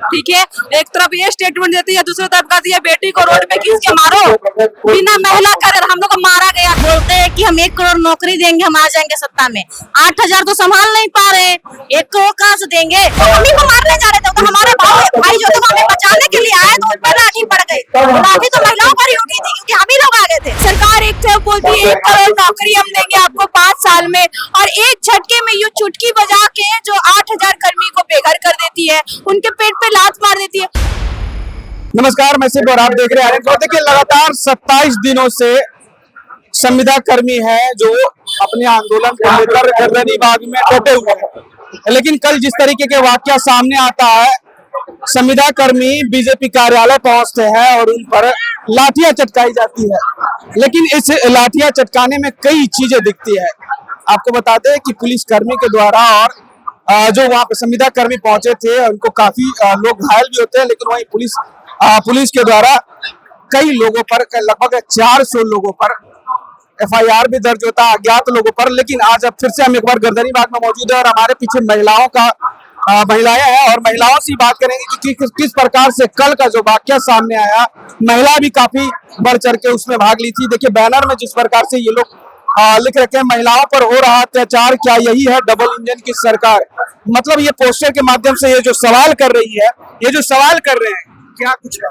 ठीक है। एक तरफ ये स्टेटमेंट देती है, दूसरी तरफ कहती है बेटी को रोड पे खींच के मारो, बिना महिला करे हम लोग को मारा गया। बोलते हैं कि हम 1 करोड़ नौकरी देंगे, हम आ जाएंगे सत्ता में। 8,000 तो संभाल नहीं पा रहे, 1 करोड़ कहाँ से देंगे? तो हम ही को मारने जा रहे थे, तो हमारे भाई जो थे वो हमें बचाने के लिए आए, तो उन पर लाठी पड़ गई। लाठी तो महिलाओं पर ही उठी थी, क्योंकि हम ही लोग आगे थे। सरकार एक तरफ बोलती है 1 करोड़ नौकरी हम देंगे आपको 5 साल में, और एक झटके में यूं चुटकी बजा के जो 8,000 कर्मी को बेघर कर देती है, उनके पेट पे लात मार देती है। नमस्कार, मैं सिर्फ और आप देख रहे हैं। देखिए, लगातार 27 दिनों से संविदा कर्मी है जो अपने आंदोलन को लेकर गर्दनी बाग में डटे हुए हैं, लेकिन कल जिस तरीके के वाकया सामने आता है, संविदा कर्मी बीजेपी कार्यालय पहुंचते हैं और उन पर लाठियां चटकाई जाती है। लेकिन इस लाठियां चटकाने में कई चीजें दिखती है। आपको बता दें कि पुलिस कर्मी के द्वारा और जो वहां पे संविदा कर्मी पहुंचे थे उनको काफी लोग घायल भी होते हैं, लेकिन वहीं पुलिस के द्वारा कई लोगों पर, लगभग 400 लोगों पर FIR भी दर्ज होता है, अज्ञात लोगों पर। लेकिन आज अब फिर से हम एक बार गर्दनी बाग में मौजूद है और हमारे पीछे महिलाएं हैं और महिलाओं से बात करेंगे कि किस प्रकार से कल का जो वाकया सामने आया, महिला भी काफी बढ़ चढ़ के उसमें भाग ली थी। देखिए, बैनर में जिस प्रकार से ये लोग लिख रखे हैं, महिलाओं पर हो रहा अत्याचार, क्या यही है डबल इंजन की सरकार? मतलब ये पोस्टर के माध्यम से ये जो सवाल कर रही है, ये जो सवाल कर रहे हैं, क्या कुछ है?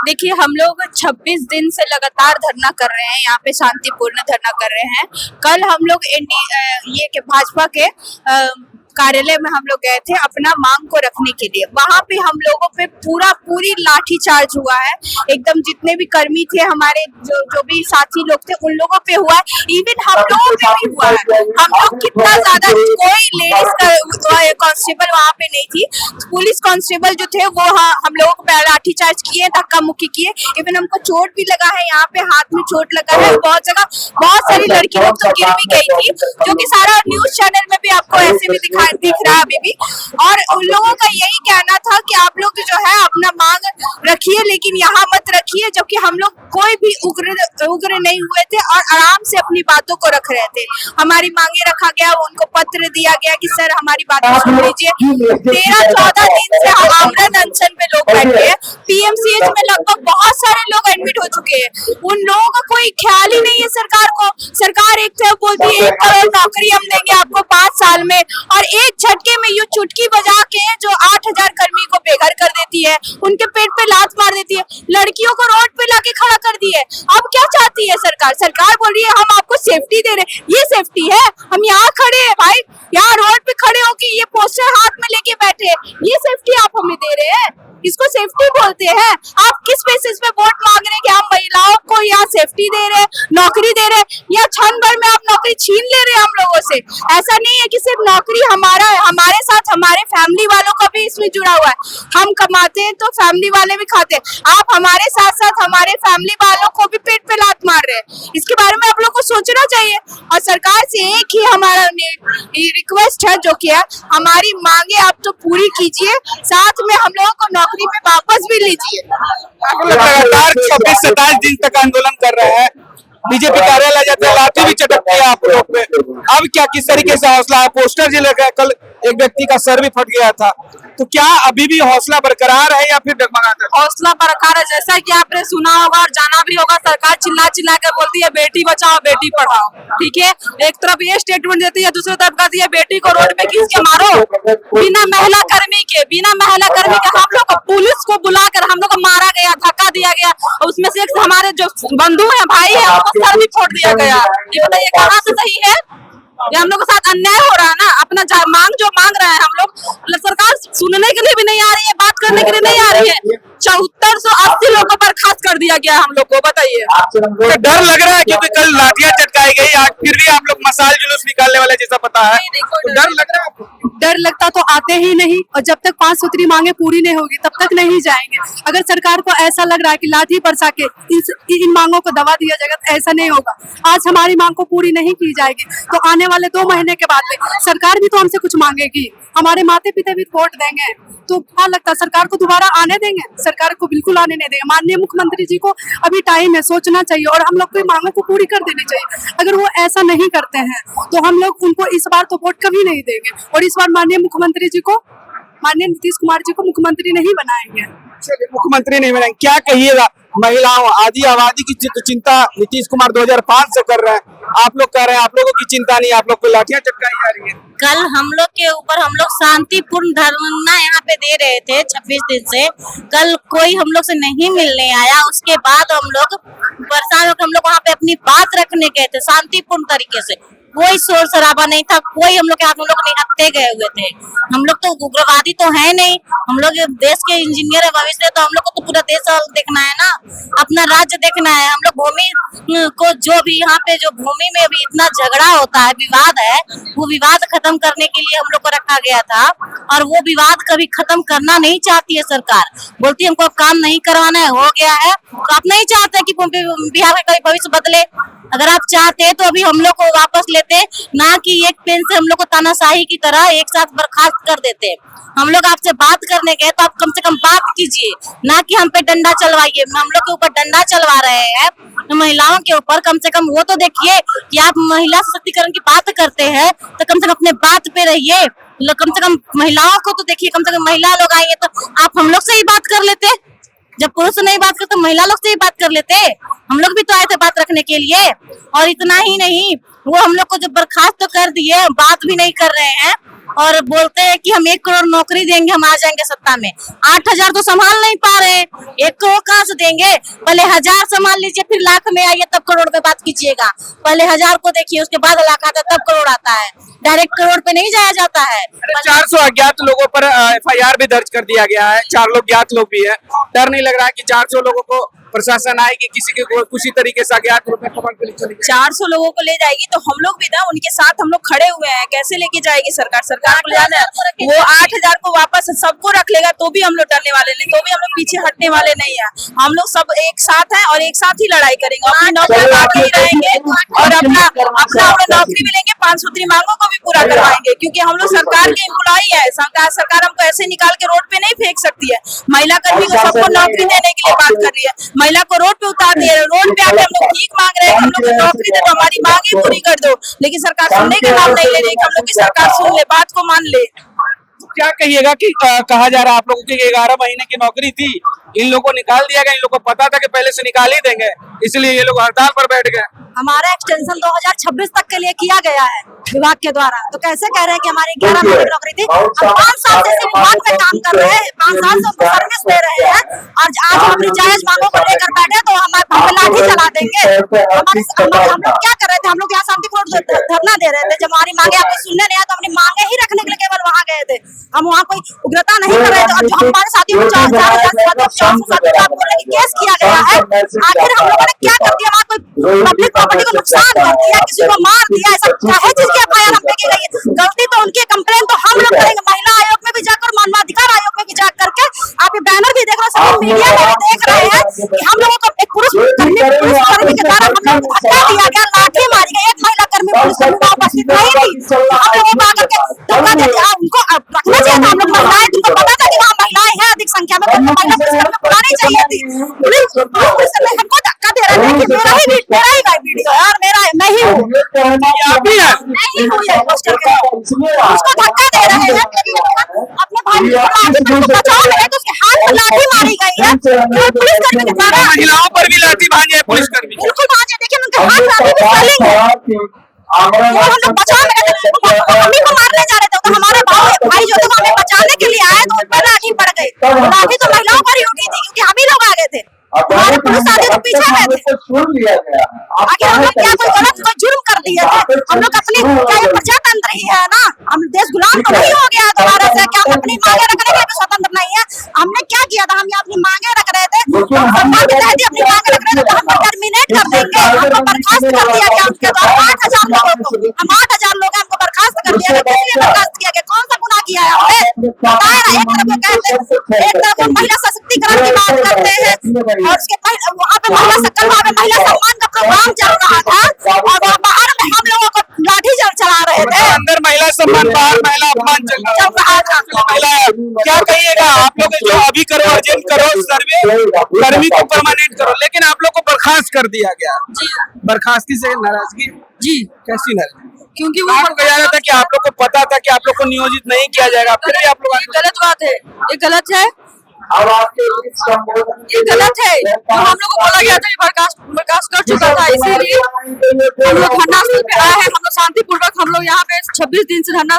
देखिए, हम लोग 26 दिन से लगातार धरना कर रहे हैं, यहाँ पे शांतिपूर्ण धरना कर रहे हैं। कल हम लोग भाजपा के कार्यालय में हम लोग गए थे अपना मांग को रखने के लिए। वहाँ पे हम लोगों पे पूरी लाठी चार्ज हुआ है, एकदम जितने भी कर्मी थे हमारे, जो भी साथी लोग थे, उन लोगों पे हुआ है, इवन हम लोगों पे भी हुआ है। हम लोग कितना ज्यादा, कोई लेडीज कांस्टेबल वहाँ पे नहीं थी, पुलिस कांस्टेबल जो थे वो हम लोगों को लाठी चार्ज किए, धक्का मुक्की किए, इवन हमको चोट भी लगा है, यहाँ पे हाथ में चोट लगा है। बहुत जगह बहुत सारी लड़की लोग तो गिर भी गई थी, जो कि सारा न्यूज चैनल में भी आपको ऐसे भी दिख रहा है अभी भी। और उन लोगों का यही कहना था कि आप लोग जो है अपना मांग रखिए, लेकिन यहाँ मत रखिए, जबकि हम लोग कोई भी उग्र नहीं हुए थे और आराम से अपनी बातों को रख रहे थे। हमारी मांगे रखा गया, उनको पत्र दिया गया कि सर हमारी बातें सुन लीजिए। 13-14 दिन से हम आमरण अनशन पे लोग बैठे हैं। PMCH में लगभग बहुत सारे लोग एडमिट हो चुके हैं। उन लोगों का कोई ख्याल ही नहीं है सरकार को। सरकार एक तरफ बोलती है 1 करोड़ नौकरी हम देंगे आपको 5 साल में, और एक झटके में यूं चुटकी बजा के जो 8,000 कर्मी को बेघर कर देती है, उनके पेट पे लात मार देती है, लड़कियों को रोड पे लाके खड़ा कर दी है। अब क्या चाहती है सरकार? सरकार बोल रही है हम आपको सेफ्टी दे रहे हैं। ये सेफ्टी है? हम यहाँ खड़े हैं भाई, यहाँ रोड पे खड़े हो कि ये पोस्टर हाथ में लेके बैठे, ये सेफ्टी आप हमें दे रहे हैं? इसको सेफ्टी बोलते हैं? आप किस बेसिस पे वोट मांग रहे हैं कि हम महिलाओं को यहाँ सेफ्टी दे रहे हैं, नौकरी दे रहे हैं, या क्षण भर में आप नौकरी छीन ले रहे हैं हम लोगों से? ऐसा नहीं है कि सिर्फ नौकरी हमारा है, हमारे साथ हमारे फैमिली वालों का भी इसमें जुड़ा हुआ है। हम कमाते हैं तो फैमिली वाले भी खाते हैं। आप हमारे साथ साथ हमारे फैमिली वालों को भी पेट पे लात मार रहे हैं। इसके बारे में आप लोग को सोचना चाहिए। और सरकार से एक ही हमारा रिक्वेस्ट है, जो कि है हमारी मांगे आप तो पूरी कीजिए, साथ में हम लोगों को नौकरी पे वापस भी लीजिए। लगातार 26-27 दिन तक आंदोलन कर रहे हैं, बीजेपी कार्यालय जाते हैं, लाठी भी चटकती है आप लोग पे। अब क्या, किस तरीके से हौसला है? पोस्टर जो लगा, कल एक व्यक्ति का सर भी फट गया था, तो क्या अभी भी हौसला बरकरार है या फिर डगमगाता है? हौसला बरकरार है। जैसा कि आपने सुना होगा और जाना भी होगा, सरकार चिल्ला कर बोलती है बेटी बचाओ बेटी पढ़ाओ, ठीक है। एक तरफ ये स्टेटमेंट देती है, दूसरी तरफ कहती है बेटी को रोड पे खींच के मारो, बिना महिला कर्मी के हम लोग को पुलिस को बुलाकर हम लोग को मारा गया, धक्का दिया गया, और उसमें से एक हमारे जो बंधु है, भाई है, उनको सर भी फोड़ दिया गया। ये बताइए कहाँ से सही है? ये हम लोग के साथ अन्याय हो रहा है ना। अपना जो मांग रहे हैं हम लोग, सरकार सुनने के लिए भी नहीं आ रही है, बात करने के लिए नहीं आ रही है। 7480 लोगों पर खास कर दिया गया हम लोग को। बताइए, तो डर लग रहा है क्योंकि कल लाठियां चटकाई गई, आज फिर भी आप लोग मसाल जुलूस निकालने वाले जैसा पता है, तो डर लग रहा है? डर लगता तो आते ही नहीं, और जब तक 5 सूत्री मांगे पूरी नहीं होगी तब तक नहीं जाएंगे। अगर सरकार को ऐसा लग रहा है कि लाठी बरसा के इन मांगों को दबा दिया जाएगा, तो ऐसा नहीं होगा। आज हमारी मांग को पूरी नहीं की जाएगी तो आने वाले 2 महीने के बाद में सरकार भी तो हमसे कुछ मांगेगी, हमारे माता पिता भी वोट देंगे, तो क्या लगता है सरकार को दोबारा आने देंगे? सरकार को बिल्कुल आने नहीं देंगे। माननीय मुख्यमंत्री जी को अभी टाइम है, सोचना चाहिए और हम लोग की मांगों को पूरी कर देनी चाहिए। अगर वो ऐसा नहीं करते हैं तो हम लोग उनको इस बार तो वोट कभी नहीं देंगे, और इस बार माननीय मुख्यमंत्री जी को माननीय नीतीश कुमार जी को मुख्यमंत्री नहीं बनाएंगे। चलिए, मुख्यमंत्री नहीं बनेंगे, क्या कहिएगा? महिलाओं आदि आबादी की चिंता नीतीश कुमार 2005 से कर रहे हैं, आप लोग कह रहे हैं आप लोगों की चिंता नहीं, आप लोग को लाठियां चटकाई जा रही है। कल हम लोग के ऊपर हम लोग शांतिपूर्ण धरना यहाँ पे दे रहे थे 26 दिन से। कल कोई हम लोग से नहीं मिलने आया, उसके बाद हम लोग परेशान होकर हम लोग वहाँ पे अपनी बात रखने गए थे शांतिपूर्ण तरीके से। कोई शोर शराबा नहीं था, कोई हम लोग के हाथ में लोग निहत्थे गए हुए थे। हम लोग तो उग्रवादी तो है नहीं, हम लोग देश के इंजीनियर है भविष्य, तो हम लोग को तो पूरा देश देखना है ना, अपना राज्य देखना है। हम लोग भूमि को जो भी यहाँ पे जो भूमि में भी इतना झगड़ा होता है, विवाद है, वो विवाद खत्म करने के लिए हम लोग को रखा गया था। और वो विवाद कभी खत्म करना नहीं चाहती है सरकार, बोलती है हमको काम नहीं करवाना है, हो गया है। तो आप नहीं चाहते कि बिहार का कभी भविष्य बदले? अगर आप चाहते तो अभी हम लोग को वापस लेते, ना कि एक पेन से हम लोग को तानाशाही की तरह एक साथ बर्खास्त कर देते। हम लोग आपसे बात करने गए तो आप कम से कम बात कीजिए, ना कि हम पे डंडा चलवाइए। हम लोग के ऊपर डंडा चलवा रहे हैं महिलाओं के ऊपर, कम से कम वो तो देखिए कि आप महिला सशक्तिकरण की बात करते हैं तो कम से कम अपने बात पे रहिए। कम से कम महिलाओं को तो देखिए, कम से कम महिला लोग आएंगे तो आप हम लोग से ही बात कर लेते। जब पुरुष नहीं बात करते, महिला लोग से ही बात कर लेते। हम लोग भी तो आए थे बात रखने के लिए। और इतना ही नहीं, वो हम लोग को जब बर्खास्त तो कर दिए, बात भी नहीं कर रहे हैं और बोलते हैं कि हम 1 करोड़ नौकरी देंगे, हम आ जाएंगे सत्ता में। 8,000 तो संभाल नहीं पा रहे, 1 करोड़ कहाँ से देंगे? पहले 1,000 संभाल लीजिए, फिर लाख में आइए, तब करोड़ पे बात कीजिएगा। पहले 1,000 को देखिए, उसके बाद लाख आता है, तब करोड़ आता है। डायरेक्ट करोड़ पे नहीं जाया जाता है। 400 अज्ञात लोगों पर FIR भी दर्ज कर दिया गया है, 4 लोग ज्ञात लोग भी है। डर नहीं लग रहा है कि 400 लोगों को प्रशासन आएगी किसी के किसी तरीके से अज्ञात रूप में पकड़ के ले चलेगी? 400 लोगों को ले जाएगी तो हम लोग भी ना उनके साथ हम लोग खड़े हुए हैं। कैसे लेके जाएगी सरकार? सरकार को जाना है, वो 8,000 को वापस सबको रख लेगा तो भी हम लोग डरने वाले नहीं, तो भी हम लोग पीछे हटने वाले नहीं है। हम लोग सब एक साथ हैं और एक साथ ही लड़ाई करेंगे। अपनी नौकरी बाकी ही रहेंगे और अपना नौकरी भी लेंगे, 5 सूत्री मांगों को भी पूरा करवाएंगे, क्योंकि हम लोग सरकार के एम्प्लॉई है। सरकार हमको ऐसे निकाल के रोड पे नहीं फेंक सकती है। महिला कर्मी को सबको नौकरी देने के लिए बात कर रही है, महिला को रोड पे उतार दिया। रोड पे आके हम लोग भीख मांग रहे हैं, हम लोग को नौकरी दे दो, हमारी मांगे पूरी कर दो। लेकिन सरकार सुनने का नाम नहीं ले रही। हम लोग की सरकार सुन ले, बात को मान ले। क्या कहिएगा कि कहा जा रहा है आप लोगों की 11 महीने की नौकरी थी, इन लोगों को निकाल दिया गया। इन लोगों को पता था कि पहले से निकाल ही देंगे, इसलिए ये लोग हड़ताल पर बैठ गए। हमारा एक्सटेंशन 2026 तक के लिए किया गया है विभाग के द्वारा, तो कैसे कह रहे हैं कि हमारी 11 महीने की नौकरी थी? हम 5 साल से विभाग में काम कर रहे हैं, 5 साल से उनको सर्विस दे रहे हैं, और आज हम अपनी जायज मांगों को लेकर बैठे तो हम लाठी चला देंगे। हम लोग क्या कर रहे थे? हम लोग यहाँ शांतिपूर्ण धरना दे रहे थे। जब हमारी मांगे आपको सुनने नहीं आया तो अपनी मांगे ही रखने के लिए केवल वहाँ गए थे। हम वहाँ कोई उग्रता नहीं कर रहे थे। और जो हमारे साथियों को 4,000 केस किया गया है, आखिर हम लोगों ने क्या कर दिया? वहाँ कोई पब्लिक प्रॉपर्टी को नुकसान कर दिया, किसी को मार दिया, ऐसा चाहे जिसके FIR हम पे की गई है। गलती तो उनकी, कंप्लेन तो हम लोग करेंगे। महिला आयोग में भी जाकर, मानवाधिकार आयोग में भी जा करके आप ये बैनर भी देख रहे हो, सभी मीडिया में भी देख रहे हैं कि हम लोगों को एक पुरुष कर्मी के द्वारा हम लोग को धक्का दिया गया, लाठी मारी गई। एक महिला कर्मी पुलिस कर्मी वहाँ उपस्थित नहीं थी। हम लोगों को आकर के धक्का दिया। उनको रखना चाहिए था। हम लोग महिलाएं, तुमको पता था कि वहाँ महिलाएं हैं अधिक संख्या में, तो महिला पुलिस कर्मी बुलानी चाहिए थी। पुलिस कर्मी हमको धक्का दे रहे थे कि मेरा ही वीडियो है और मैं ही हूँ, नहीं हूँ ये पोस्टर के, उसको धक्का दे रहे हैं। अपने भाई को बचाव में है तो उसके हाथ में लाठी मारी गई है। पुलिस कर्मी के द्वारा महिलाओं पर भी लाठी भांजे पुलिस कर्मी, बिल्कुल भांजे। देखिए उनके हाथ में अभी भी स्वेलिंग है। हम लोग बचाव में मम्मी को मारने जा रहे थे, तो हमारे भाई जो थे वो हमें बचाने के लिए आए तो उन पर लाठी पड़ गई। लाठी तो महिलाओं पर ही उठी थी क्योंकि हम ही लोग आगे थे, हमारे पुलिस आगे तो पीछे में थे। आगे हम लोग क्या कोई गलत कोई जुर्म कर दिए थे? हम लोग अपनी क्या ये प्रजातंत्र ही है ना? हम देश गुलाम तो नहीं हो गया दोबारा से? क्या हम अपनी मांगे रखने के लिए स्वतंत्र नहीं है? हमने क्या किया था? हम ये अपनी मांगे रख रहे थे, सम्मान के तहत अपनी मांगे रख रहे थे, तो हमको टर्मिनेट कर देंगे। हमको बर्खास्त कर दिया गया उनके द्वारा 8,000 लोगों को। हम 8,000 लोग हमको बर्खास्त कर दिया गया। किस लिए बर्खास्त किया गया? कौन सा गुनाह किया है हमने? बताया ना, एक तरफ वो कहते हैं, एक तरफ वो महिला सशक्तिकरण की बात करते हैं, और उसके वहाँ पे महिला सकल, वहाँ पे महिला सम्मान का प्रोग्राम चल रहा था, और वहाँ बाहर में हम लोगों को लाठी चला रहे थे। अंदर महिला सम्मान, बाहर महिला अपमान चल रहा था। क्या कहिएगा आप लोग? जो अभी करो, अर्जेंट करो, सर्वे कर्मी को परमानेंट करो, लेकिन आप लोग को बर्खास्त कर दिया गया। बर्खास्ती से नाराजगी जी कैसी नाराजगी? क्योंकि वो आपको कहा जा रहा था कि आप लोग को पता था कि आप लोग को नियोजित नहीं किया जाएगा, फिर भी आप लोग ये गलत बात है, ये गलत है, अब आपके बीच संबोधन ये गलत है। जो हम लोग को बोला गया था ये बर्खास्त कर चुका था, इसीलिए हम लोग धरना स्थल पे आए हैं। हम लोग शांतिपूर्वक हम लोग यहाँ पे 26 दिन से धरना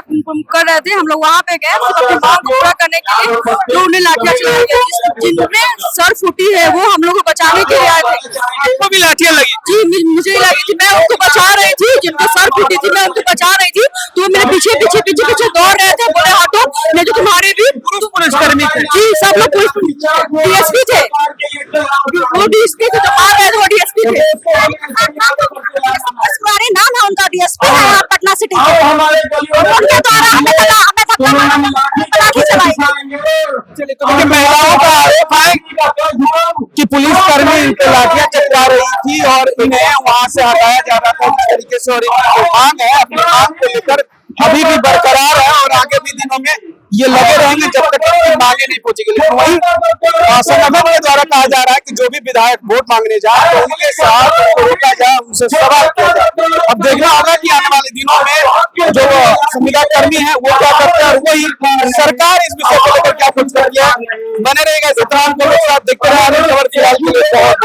कर रहे थे। हम लोग वहाँ पे गए सिर्फ अपनी मांग को पूरा करने के लिए, जो उन्हें लाठियां चलाया गया, जिनमें सर फूटी है वो हम लोग को बचाने के लिए आए थे। आपको भी लाठियां लगी? जी मुझे ही लगी थी, मैं उनको बचा रही थी, जिनको सर फूटी थी मैं उनको बचा रही थी, तो वो मेरे पीछे पीछे पीछे पीछे दौड़ रहे थे, बोले हटो नहीं तो तुम्हारे भी। पुलिसकर्मी थे? जी सब लोग डीएसपी थे, वो डीएसपी थे, जो मार रहे थे वो डीएसपी थे। नाम है उनका, डीएसपी है यहाँ पटना सिटी के। उनके द्वारा हमें महिलाओं का आरोप है कि पुलिसकर्मी इनके लाठियां चटका रही थी और इन्हें वहां से हटाया जा रहा था इस तरीके से, और इनकी जो मांग है अपनी मांग को लेकर अभी भी बरकरार है और आगे भी दिनों में ये लगे रहेंगे जब तक इनकी मांगे नहीं पहुंचेगी। लेकिन वही संगठन के द्वारा कहा जा रहा है कि जो भी विधायक वोट मांगने जाए तो उनके साथ रोका जाए, उनसे सवाल किया जाए। अब देखना होगा कि आने वाले दिनों में जो संविदा कर्मी है वो क्या करते हैं और वही सरकार इस विषय को लेकर क्या कुछ करती है। बने रहेगा इस तरह को साथ देखते रहे। खबर फिलहाल के लिए बहुत